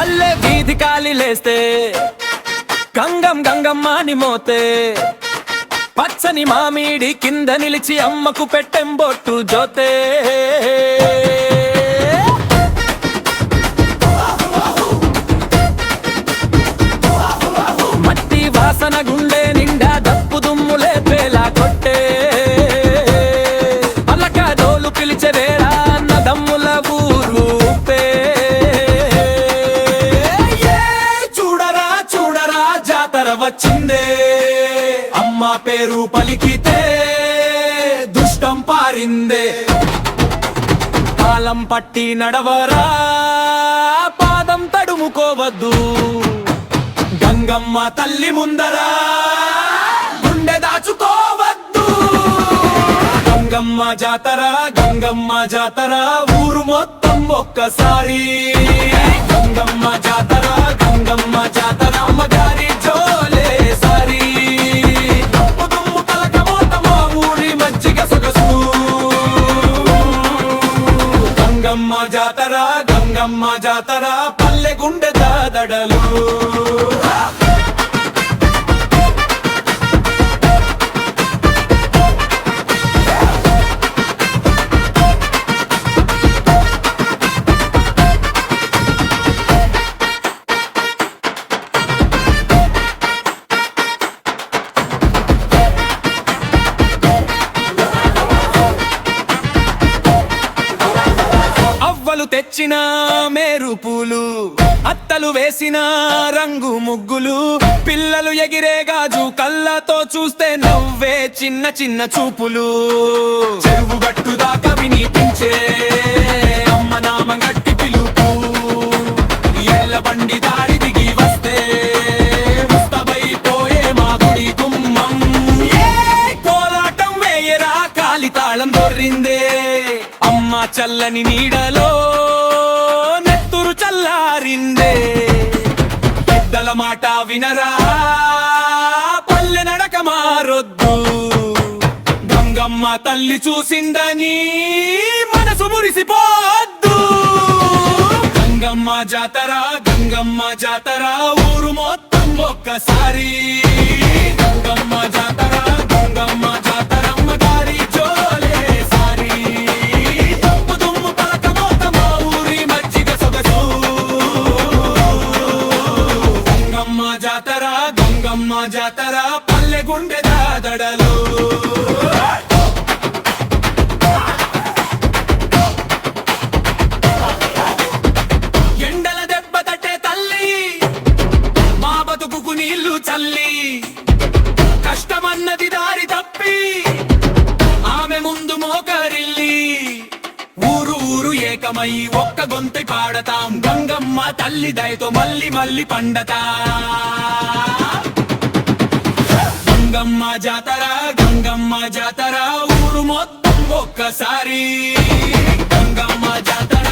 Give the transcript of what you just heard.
పల్లె వీధి కాలి లేస్తే గంగం గంగమ్మ అని మోతే పచ్చని మామిడి కింద నిలిచి అమ్మకు పెట్టెంబొట్టు జోతే మట్టి వాసన గుండె నిండా దప్పు దుమ్ములే పేలా కొట్టే పలక డోలు పిలిచే వేళ అన్న దమ్ముల ఊరు చూడరా చూడరా జాతర వచ్చిందే అమ్మ పేరు పలికితే దుష్టం పారిందే కాలం పట్టి నడవరా పాదం తడుముకోవద్దు గంగమ్మ తల్లి ముందరా గుండె దాచుకోవద్దు గంగమ్మ జాతర ఊరు మొత్తం ఒక్కసారి గంగమ్మ జాతర అమ్మగారి జోలే సారి గంగమ్మ జాతర పల్లె గుండె దాదడలు తెచ్చిన మేరు పూలు అత్తలు వేసిన రంగు ముగ్గులు పిల్లలు ఎగిరే గాజు కళ్ళతో చూస్తే నవ్వే చిన్న చిన్న చూపులు చెరువు గట్టు దాకా వినిపించే అమ్మ నామ గట్టి పిలుపు ఎల్ల బండి దారి దిగి వస్తే ముస్తబైపోయే మా గుడి గుమ్మం కోలాటం వేయరా కాలి తాళం దొర్రిందే అమ్మ చల్లని నీడలో నెత్తురు చల్లారిందే పెద్దల మాట వినరా పల్లె నడక మారొద్దు గంగమ్మ తల్లి చూసిందని మనసు మురిసిపోద్దు గంగమ్మ జాతర ఊరు మొత్తం ఒక్కసారి గంగమ్మ జాతర అమ్మగారి జోలే సారి గంగమ్మ జాతర పల్లె గుండె దాదడలు ఎండల దెబ్బ తట్టే తల్లి మా బతుకుకు నీళ్లు చల్లి కష్టమన్నది దారి తప్పి ఆమె ముందు మోకరిల్లి ఊరు ఏకమై ఒక్క గొంతై పాడతాం గంగమ్మ తల్లి దయతో మళ్ళీ మళ్ళీ పండతా గంగమ్మ జాతర ఊరు మొత్తం ఒక్కసారి గంగమ్మ జాతర